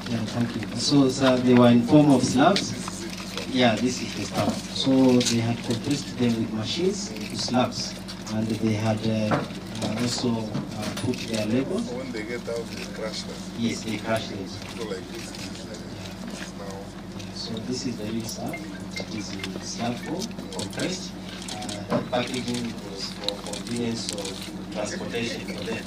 Yeah, thank you. So they were in form of slabs. Yeah, this is the stuff. So they had compressed them with machines to slabs, and they had also put their labels. So when they get out, they crash them? Yes, they crash them. So like this now. So this is the real slab. It is in slab form, compressed. The packaging was for convenience of transportation for them.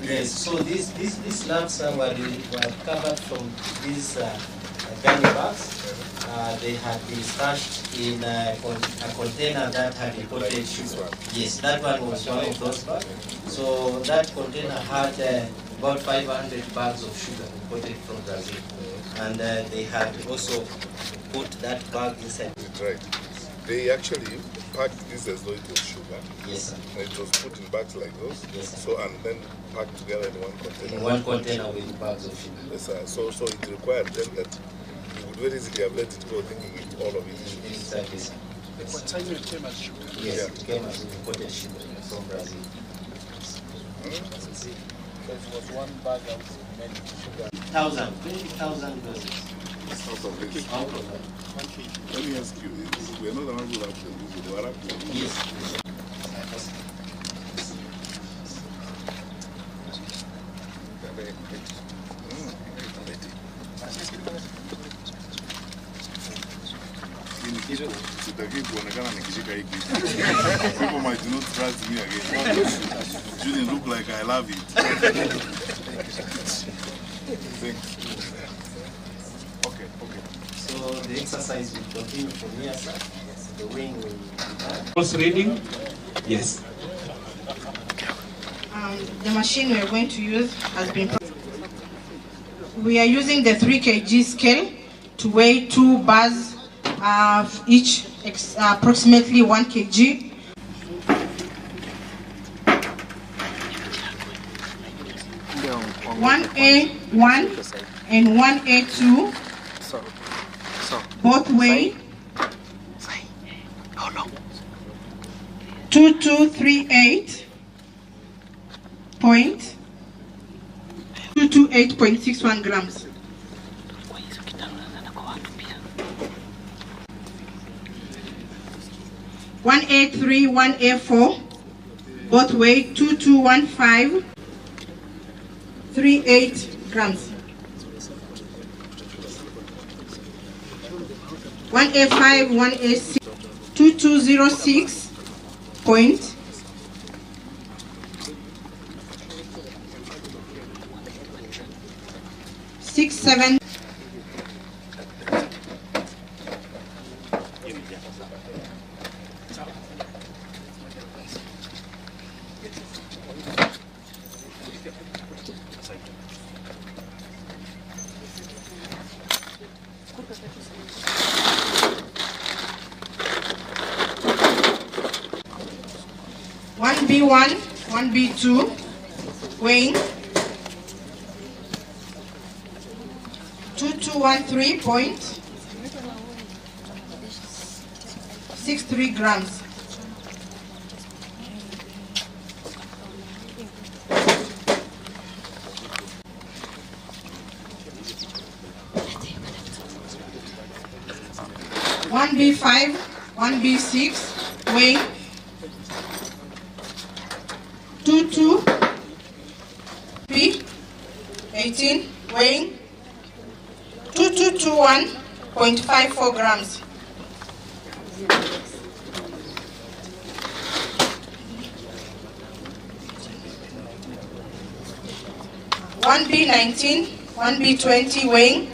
Yes, so these slabs were covered from these gunny bags. They had been stashed in a container that had imported sugar. Yes, that one was one of those bags. So that container had about 500 bags of sugar imported from Brazil. And they had also put that bag inside. Right. They actually packed this as though it was sugar. Yes, sir. And it was put in bags like those. Yes, sir. So and then packed together in one container. In one container with bags of sugar. Yes, sir. So it required then that you would very easily have let it go, thinking all of it is sugar. Exactly, sir. The container came as sugar. Yes, yeah. It came as imported sugar from Brazil. So it was one bag of many sugar. 20,000 doses. Out of it. Out of that. Let me ask you, we're not allowed to have this, we are up to this. Yes. People might not trust me again. It shouldn't look like I love it. Okay. So the exercise will continue from here, sir. The wing will be done. Pulse reading? Yes. The machine we are going to use has been. We are using the 3 kg scale to weigh 2 bars, each approximately 1 kg. One A1 and 1A2 both weigh 228.61 grams. One A3, 1A4 both weigh 2215.38 grams. 1A5, 1A6, 2206.67. One B1, one B2, weighing 2213.63 grams. One B5, one B6, weighing 22B18, weighing 2221.54 grams. One B19, one B20, weighing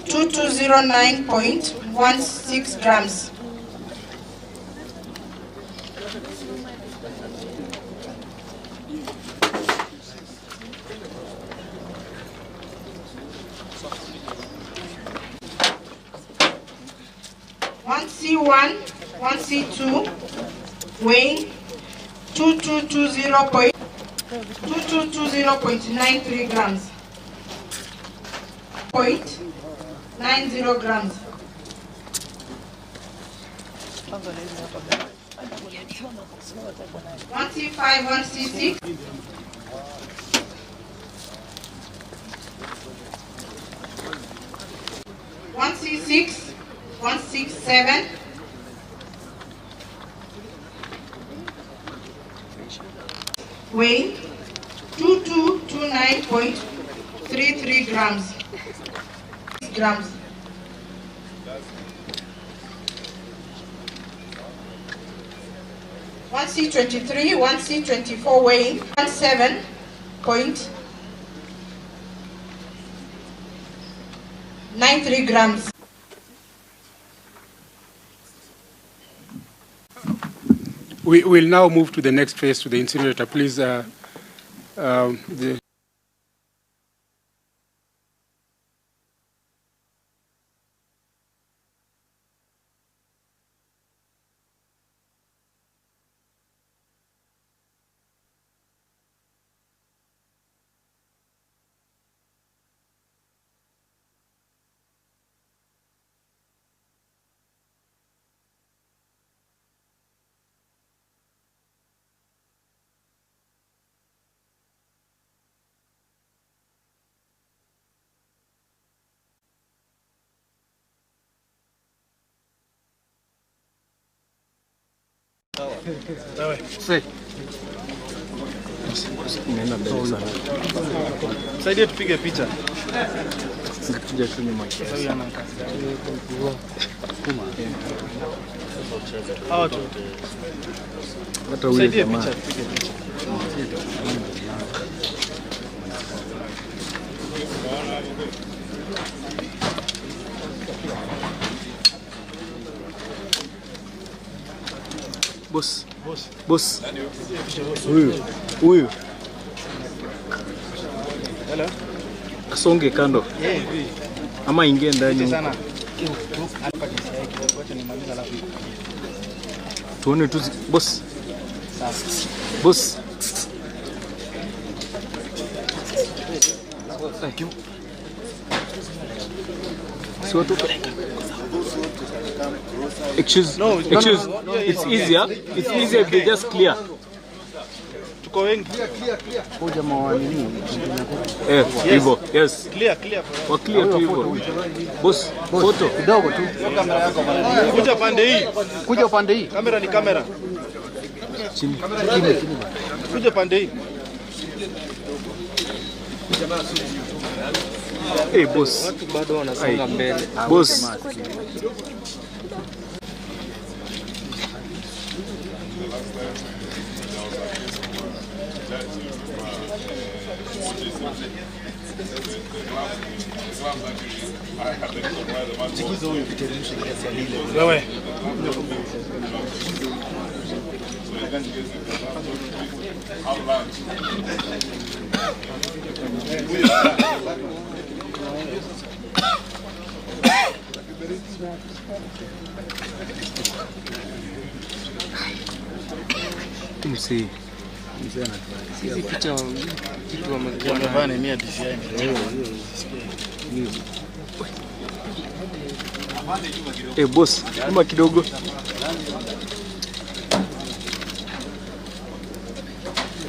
2209.16 grams. One C1, one C2, weighing 2220.93 grams. 0.90 grams. 1C5, 1C6. 1C6, 167. Weight 2229.33 grams. 1C23, 1C24 weighing 17.93 grams. We will now move to the next phase, to the incinerator. Please, Saidia tupige picha. Saidia picha, tupige picha. boss. Huyu. Hello. Asonge kando. Ama ingie ndani. Sana. Tuone tu boss. Boss. Thank you. So excuse. It's easier. It's easier if they just clear. Tuko wengi. Hivyo. Yes. Clear. Wa clear tu hivyo. Boss, photo kidogo tu. Kamera yako bana. Kuja pande hii. Kamera ni kamera. chini. Kuja pande hii. Hey boss. Watu bado wanasonga mbele. Boss. Wewe. Msi. Hizi picha kitu Wamevaa ni mia DCI. Boss, kama kidogo.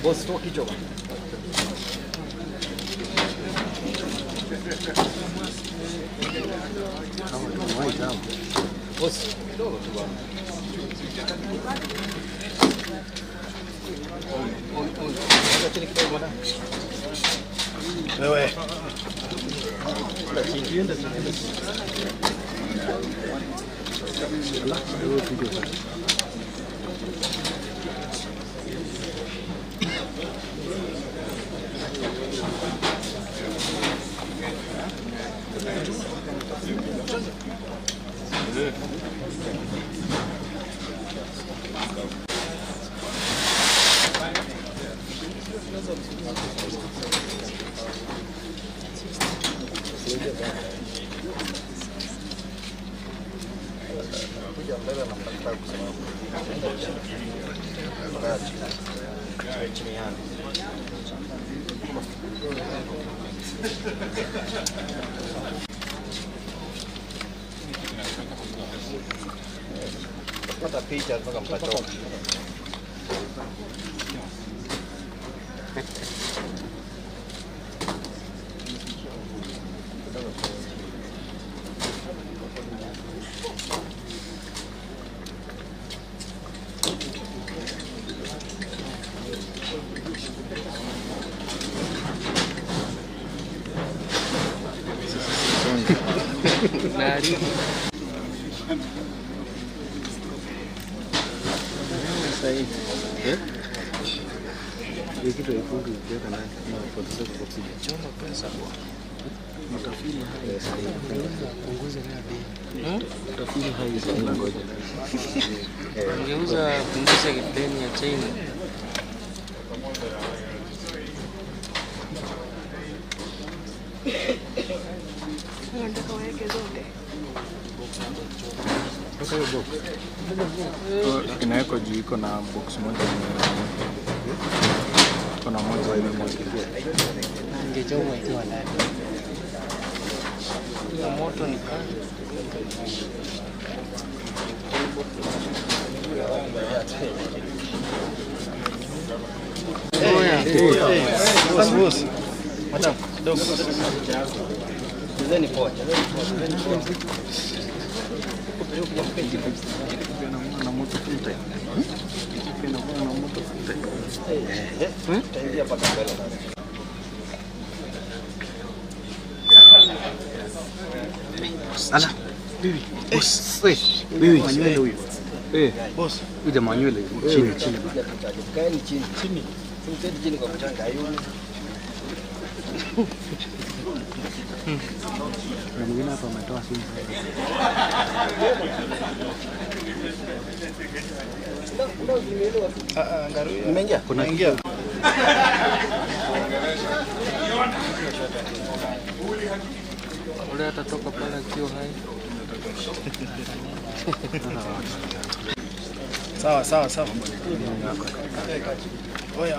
boss toa kichwa. Boss kidogo tu bwana. Wewe. Pata picha mpaka mpatoka. Nari. Sahi. Ni kitu ifungu ikiweka ndani na poteza oxygen. Choma pesa kwa. Mtafili hai sahi. Punguza na bei. Mtafili hai sahi ngoja. Ungeuza punguza deni ya China. Nataka waweke zote. Sasa hiyo box. Inawekwa juu iko na box moja iko na moja ile moja. Angechoma ikiwa ndani. Hiyo moto ni kali. Boss. Madam, kidogo. Zeni poa. Na moto full time. Na moto full time. Taingia paka mbele na. Ala. Bibi. Boss. Bibi. Manywele huyo. Boss. Huyo jamaa manywele chini bana. Kaeni chini. Chini. Simteti chini kwa mchanga hayuni. Na mwingine hapa ametoa simu. Ngaruya. Nimeingia. Kuna ingia. Ule atatoka pale akiwa hai. Sawa. Oya.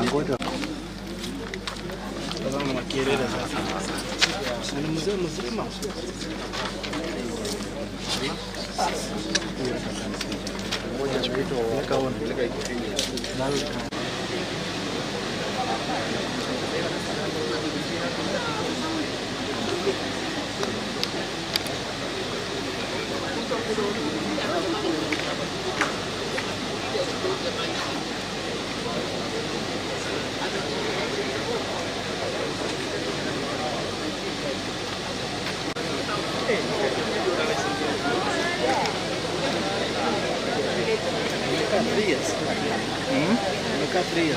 Ngoja. Tazama makelele sasa. Ni mzee mzima. Moja chukito weka on peleka ikifini.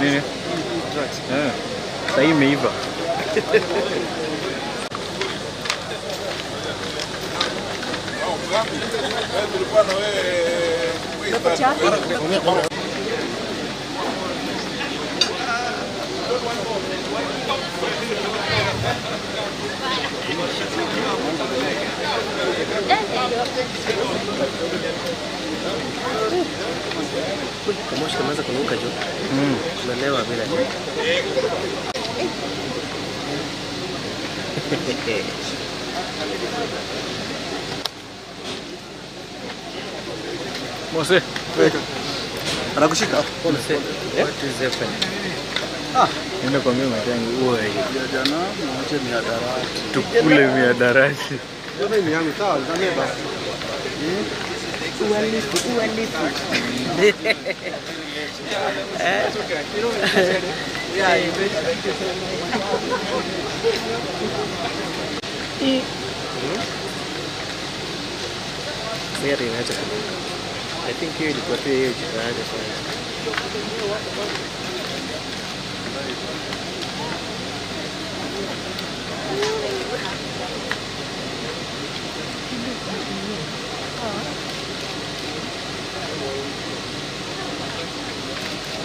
Nini? Sasa imeiva. Kamoshi kameanza kunuka juu. Tunalewa bila. Mose. Anakushika. What is happening? Nenda kwa mimi Matiang'i uwe. Jana mmoja ni hadarati. Tukule miadarati. Wewe ni yangu sawa, zaneba. Ualifu. Gari inaacha kunuka. I think hiyo ilikuwa tu hiyo jitihada sana.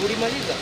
Ulimaliza?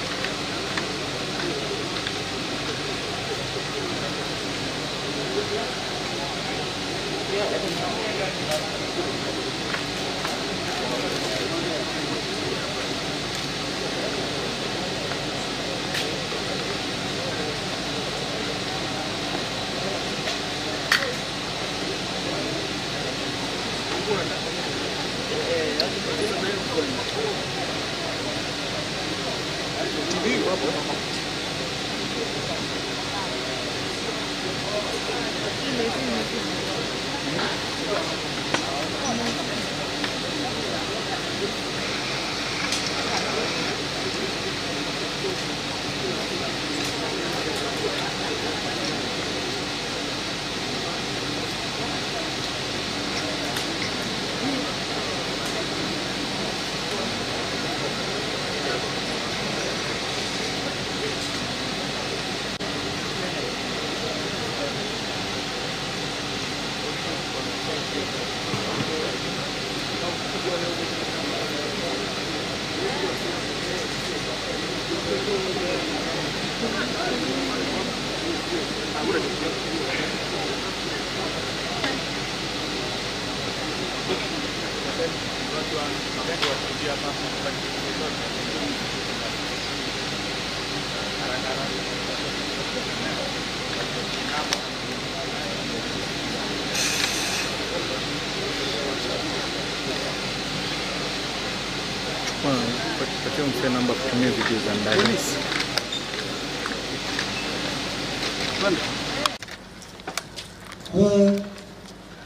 Who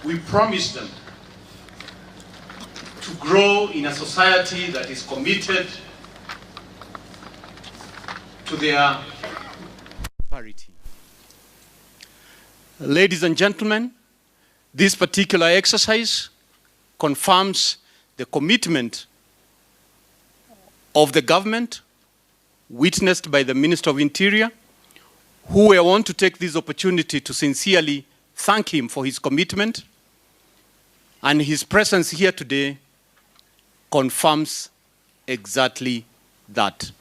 we promise them to grow in a society that is committed to their parity. Ladies and gentlemen, this particular exercise confirms the commitment of the government, witnessed by the Minister of Interior, who I want to take this opportunity to sincerely thank him for his commitment, and his presence here today confirms exactly that.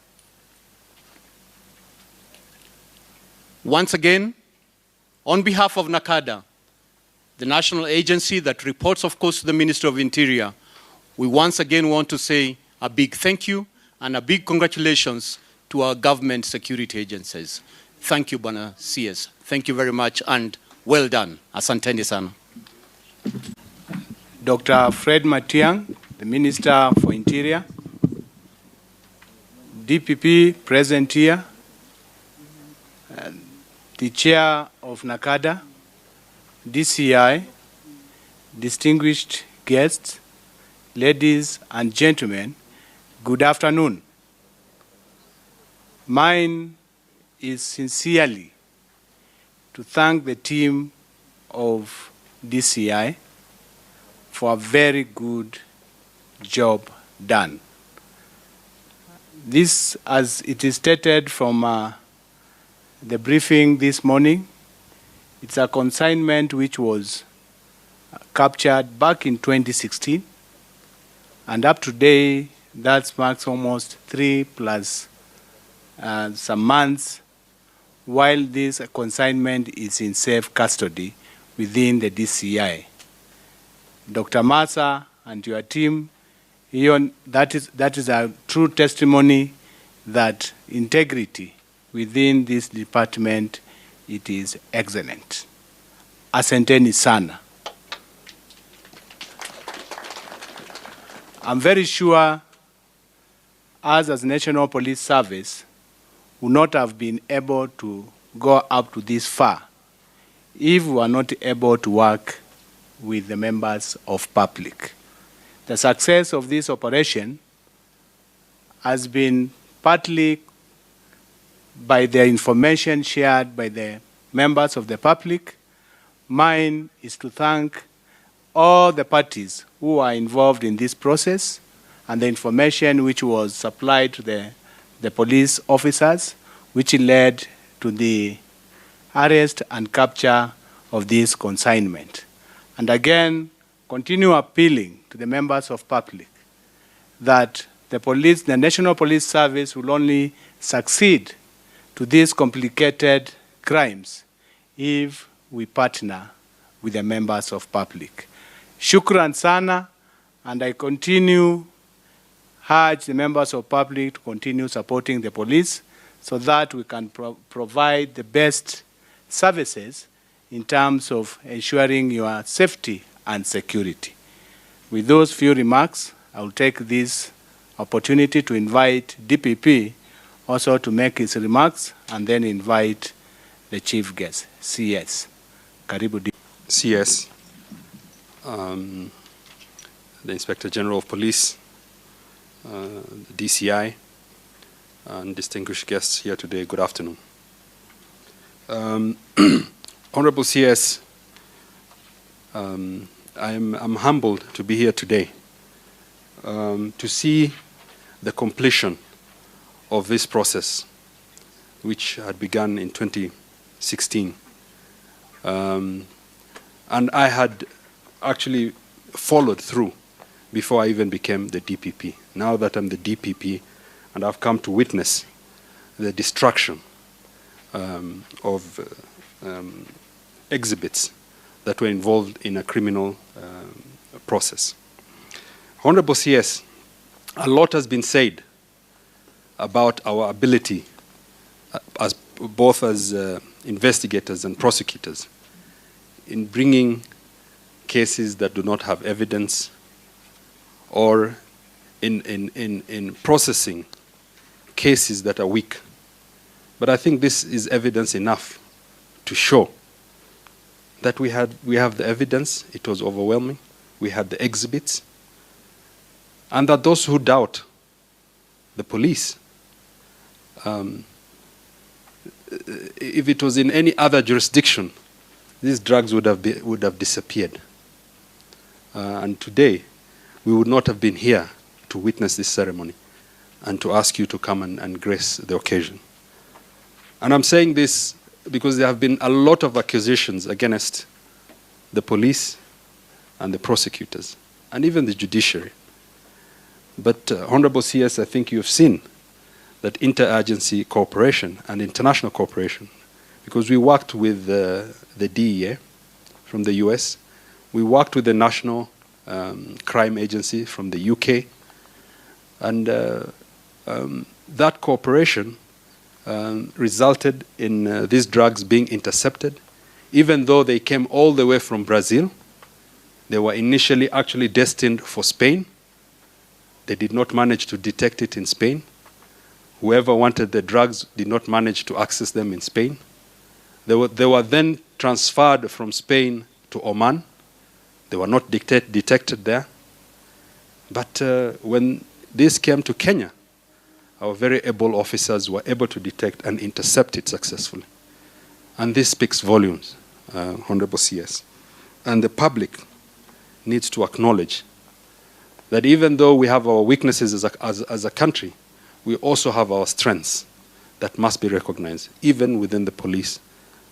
Once again, on behalf of NACADA, the national agency that reports, of course, to the Minister of Interior, we once again want to say a big thank you and a big congratulations to our government security agencies. Thank you, Bwana CS. Thank you very much and well done. Asanteni sana. Dr. Fred Matiang'i, the Minister for Interior, DPP present here, the Chair of NACADA, DCI, distinguished guests, ladies and gentlemen, good afternoon. Mine is sincerely to thank the team of DCI for a very good job done. This, as it is stated from the briefing this morning, it's a consignment which was captured back in 2016, and up to date, that marks almost 3 plus some months, while this consignment is in safe custody within the DCI. Dr. Masa and your team, that is a true testimony that integrity within this department, it is excellent. Asanteni sana. I'm very sure us as National Police Service would not have been able to go up to this far if we were not able to work with the members of public. The success of this operation has been partly by the information shared by the members of the public. Mine is to thank all the parties who are involved in this process and the information which was supplied to the police officers, which led to the arrest and capture of this consignment. And again, continue appealing to the members of public that the National Police Service will only succeed to these complicated crimes if we partner with the members of public. Shukran sana, and I continue urge the members of public to continue supporting the police so that we can provide the best services in terms of ensuring your safety and security. With those few remarks, I will take this opportunity to invite DPP also to make his remarks and then invite the chief guest, CS. Karibu DPP. CS, the Inspector General of Police, the DCI, and distinguished guests here today, good afternoon. Honorable CS, I'm humbled to be here today to see the completion of this process, which had begun in 2016. And I had actually followed through before I even became the DPP. Now that I'm the DPP and I've come to witness the destruction of exhibits that were involved in a criminal process. Honorable CS, a lot has been said about our ability as both as investigators and prosecutors in bringing cases that do not have evidence, or in processing cases that are weak. But I think this is evidence enough to show that we have the evidence, it was overwhelming, we had the exhibits, and that those who doubt the police, if it was in any other jurisdiction, these drugs would have disappeared. And today, we would not have been here to witness this ceremony and to ask you to come and grace the occasion. And I'm saying this because there have been a lot of accusations against the police and the prosecutors, and even the judiciary. But Honorable CS, I think you've seen that interagency cooperation and international cooperation, because we worked with the DEA from the US, we worked with the National Crime Agency from the UK, and that cooperation resulted in these drugs being intercepted. Even though they came all the way from Brazil, they were initially actually destined for Spain. They did not manage to detect it in Spain. Whoever wanted the drugs did not manage to access them in Spain. They were then transferred from Spain to Oman. They were not detected there. But when this came to Kenya, our very able officers were able to detect and intercept it successfully. And this speaks volumes, Honorable CS. And the public needs to acknowledge that even though we have our weaknesses as a country, we also have our strengths that must be recognized, even within the police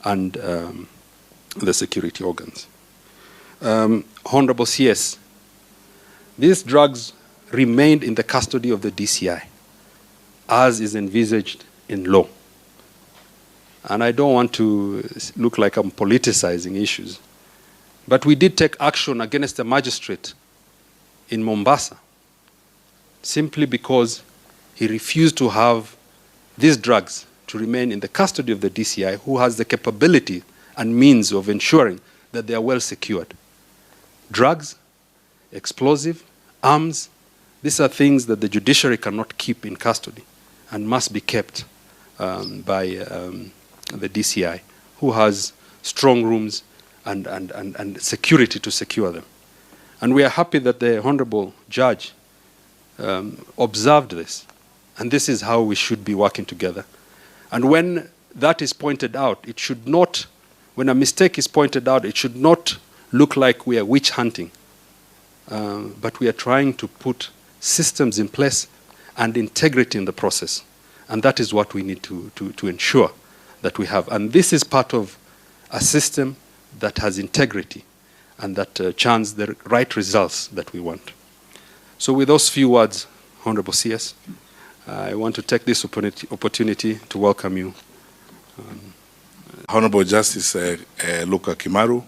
and the security organs. Honorable CS, these drugs remained in the custody of the DCI, as is envisaged in law. And I don't want to look like I'm politicizing issues, but we did take action against the magistrate in Mombasa, simply because he refused to have these drugs to remain in the custody of the DCI, who has the capability and means of ensuring that they are well secured. Drugs, explosive, arms, these are things that the judiciary cannot keep in custody and must be kept by the DCI, who has strong rooms and security to secure them. And we are happy that the Honorable Judge observed this. And this is how we should be working together. And when that is pointed out, it should not, when a mistake is pointed out, it should not look like we are witch hunting. But we are trying to put systems in place and integrity in the process. And that is what we need to ensure that we have. And this is part of a system that has integrity and that churns the right results that we want. So with those few words, Honorable CS, I want to take this opportunity to welcome you Honorable Justice Luka Kimaru,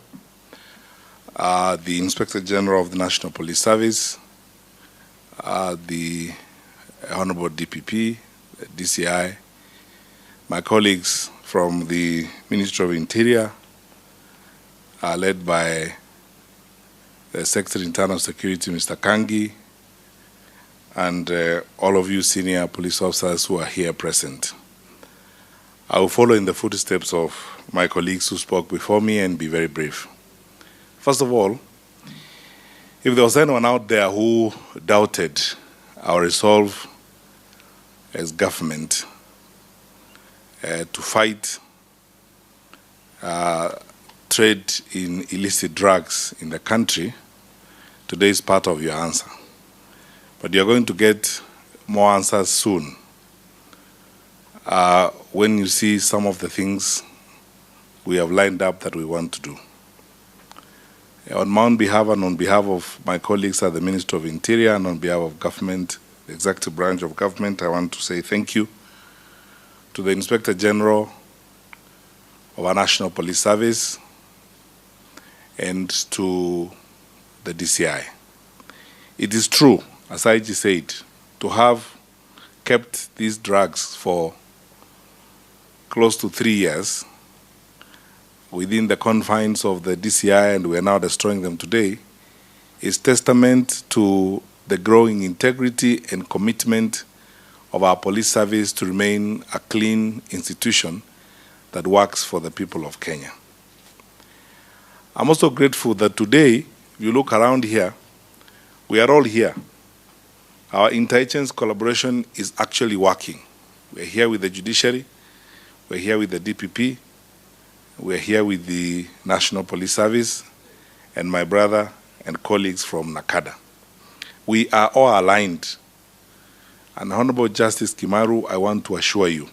the Inspector General of the National Police Service, the Honorable DPP, DCI, my colleagues from the Ministry of Interior, led by the Secretary of Internal Security, Mr. Kangi, and all of you senior police officers who are here present. I will follow in the footsteps of my colleagues who spoke before me and be very brief. First of all, if there was anyone out there who doubted our resolve as government to fight trade in illicit drugs in the country, today is part of your answer. But you're going to get more answers soon when you see some of the things we have lined up that we want to do. On my own behalf and on behalf of my colleagues at the Ministry of Interior and on behalf of government, the executive branch of government, I want to say thank you to the Inspector General of our National Police Service and to the DCI. It is true, as IG said, to have kept these drugs for close to 3 years within the confines of the DCI, and we are now destroying them today, is testament to the growing integrity and commitment of our police service to remain a clean institution that works for the people of Kenya. I'm also grateful that today, if you look around here, we are all here. Our intelligence collaboration is actually working. We're here with the judiciary, we're here with the DPP, we're here with the National Police Service, and my brother and colleagues from NACADA. We are all aligned. And Honorable Justice Kimaru, I want to assure you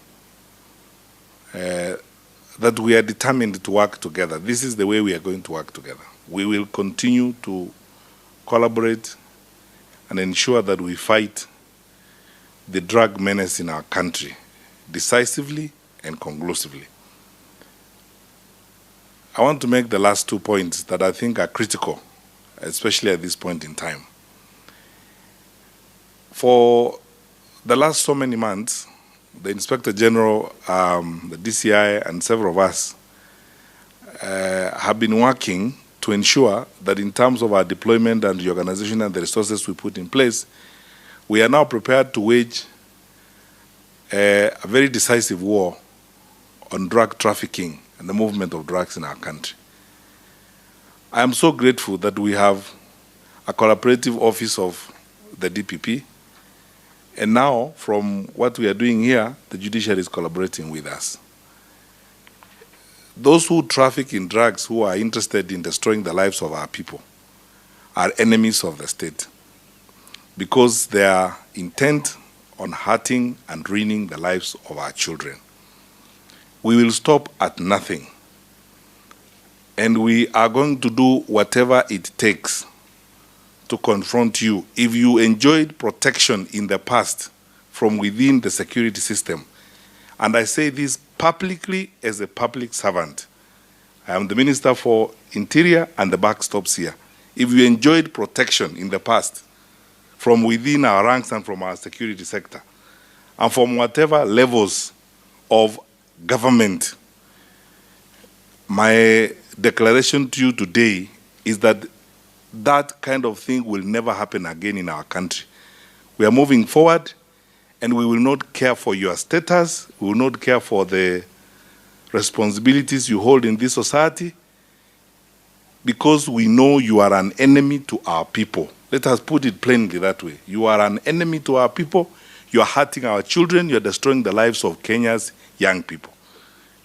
that we are determined to work together. This is the way we are going to work together. We will continue to collaborate and ensure that we fight the drug menace in our country decisively and conclusively. I want to make the last 2 points that I think are critical, especially at this point in time. For the last so many months, the Inspector General, the DCI, and several of us have been working to ensure that in terms of our deployment and the organization and the resources we put in place, we are now prepared to wage a very decisive war on drug trafficking and the movement of drugs in our country. I am so grateful that we have a collaborative office of the DPP, and now, from what we are doing here, the judiciary is collaborating with us. Those who traffic in drugs, who are interested in destroying the lives of our people, are enemies of the state because they are intent on hurting and ruining the lives of our children. We will stop at nothing, and we are going to do whatever it takes to confront you. If you enjoyed protection in the past from within the security system, and I say this publicly as a public servant, I am the Minister for Interior and the buck stops here. If you enjoyed protection in the past from within our ranks and from our security sector, and from whatever levels of government, my declaration to you today is that that kind of thing will never happen again in our country. We are moving forward, and we will not care for your status, we will not care for the responsibilities you hold in this society, because we know you are an enemy to our people. Let us put it plainly that way. You are an enemy to our people, you are hurting our children, you are destroying the lives of Kenya's young people.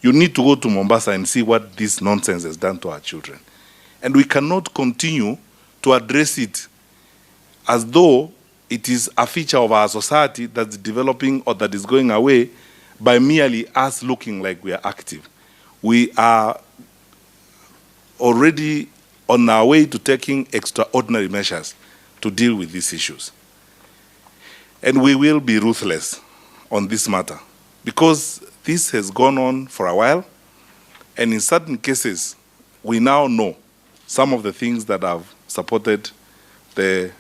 You need to go to Mombasa and see what this nonsense has done to our children. And we cannot continue to address it as though it is a feature of our society that's developing or that is going away by merely us looking like we are active. We are already on our way to taking extraordinary measures to deal with these issues. And we will be ruthless on this matter because this has gone on for a while, And in certain cases, we now know some of the things that have supported the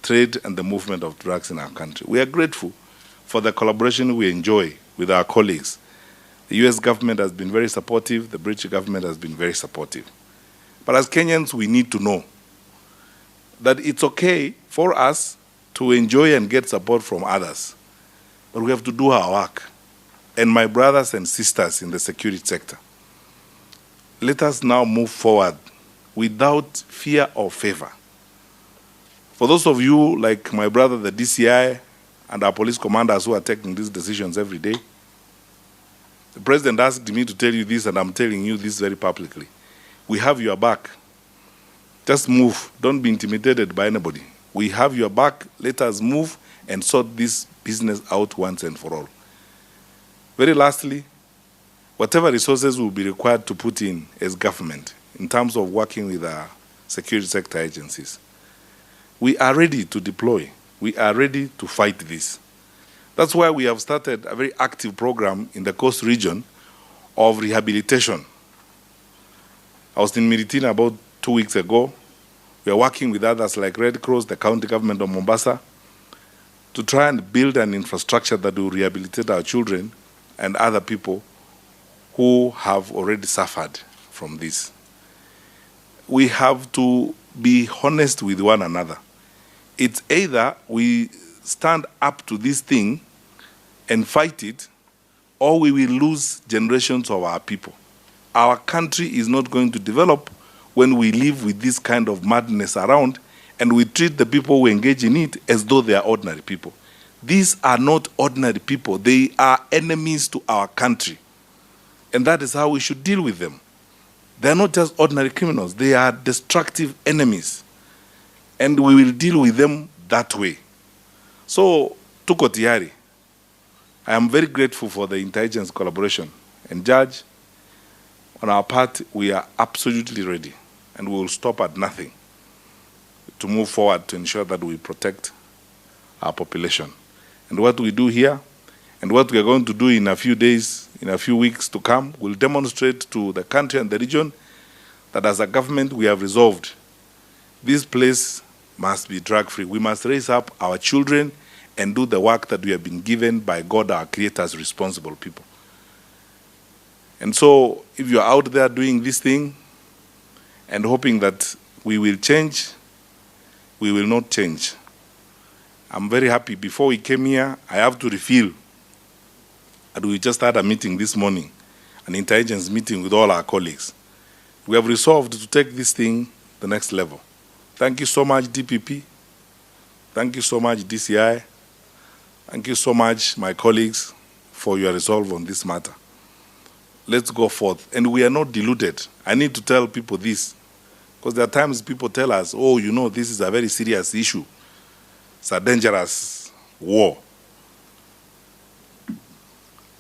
trade and the movement of drugs in our country. We are grateful for the collaboration we enjoy with our colleagues. The US government has been very supportive, the British government has been very supportive. But as Kenyans, we need to know that it's okay for us to enjoy and get support from others, but we have to do our work. And my brothers and sisters in the security sector, let us now move forward without fear or favor. For those of you, like my brother, the DCI, and our police commanders who are taking these decisions every day, the president asked me to tell you this, and I'm telling you this very publicly. We have your back. Just move. Don't be intimidated by anybody. We have your back. Let us move and sort this business out once and for all. Very lastly, whatever resources will be required to put in as government in terms of working with our security sector agencies, we are ready to deploy. We are ready to fight this. That's why we have started a very active program in the coast region of rehabilitation. I was in Meritina about 2 weeks ago. We are working with others like Red Cross, the county government of Mombasa, to try and build an infrastructure that will rehabilitate our children and other people who have already suffered from this. We have to be honest with one another. It's either we stand up to this thing and fight it, or we will lose generations of our people. Our country is not going to develop when we live with this kind of madness around and we treat the people who engage in it as though they are ordinary people. These are not ordinary people. They are enemies to our country. And that is how we should deal with them. They are not just ordinary criminals. They are destructive enemies. And we will deal with them that way. So, tuko tayari. I am very grateful for the intelligence collaboration. And Judge, on our part, we are absolutely ready. And we will stop at nothing to move forward to ensure that we protect our population. And what we do here, and what we are going to do in a few days, in a few weeks to come, will demonstrate to the country and the region that as a government we have resolved this place must be drug-free. We must raise up our children and do the work that we have been given by God, our Creator, as responsible people. And so, if you're out there doing this thing and hoping that we will change, we will not change. I'm very happy. Before we came here, I have to reveal that we just had a meeting this morning, an intelligence meeting with all our colleagues. We have resolved to take this thing the next level. Thank you so much, DPP. Thank you so much, DCI. Thank you so much, my colleagues, for your resolve on this matter. Let's go forth. And we are not deluded. I need to tell people this, because there are times people tell us, oh, you know, this is a very serious issue. It's a dangerous war.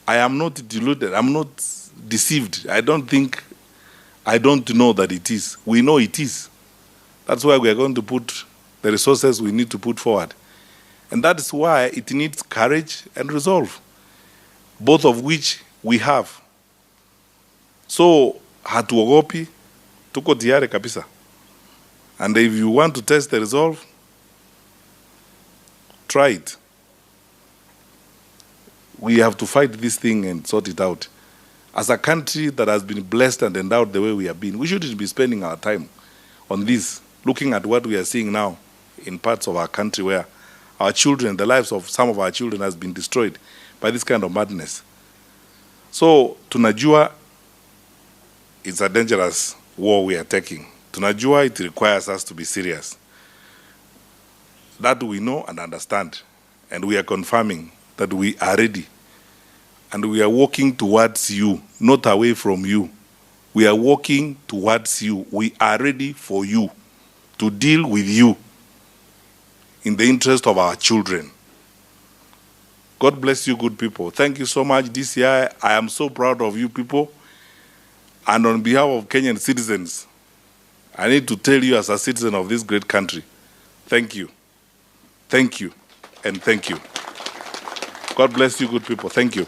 I am not deluded. I'm not deceived. I don't know that it is. We know it is. That's why we are going to put the resources we need to put forward. And that is why it needs courage and resolve, both of which we have. So, hatuogopi, tuko tayari kabisa. And if you want to test the resolve, try it. We have to fight this thing and sort it out. As a country that has been blessed and endowed the way we have been, we shouldn't be spending our time on this, looking at what we are seeing now in parts of our country where our children, the lives of some of our children has been destroyed by this kind of madness. So, tunajua it's a dangerous war we are taking. Tunajua it requires us to be serious. That we know and understand. And we are confirming that we are ready. And we are walking towards you, not away from you. We are walking towards you. We are ready for you, to deal with you in the interest of our children. God bless you, good people. Thank you so much, DCI. I am so proud of you people. And on behalf of Kenyan citizens, I need to tell you as a citizen of this great country, thank you. Thank you. And thank you. God bless you, good people. Thank you.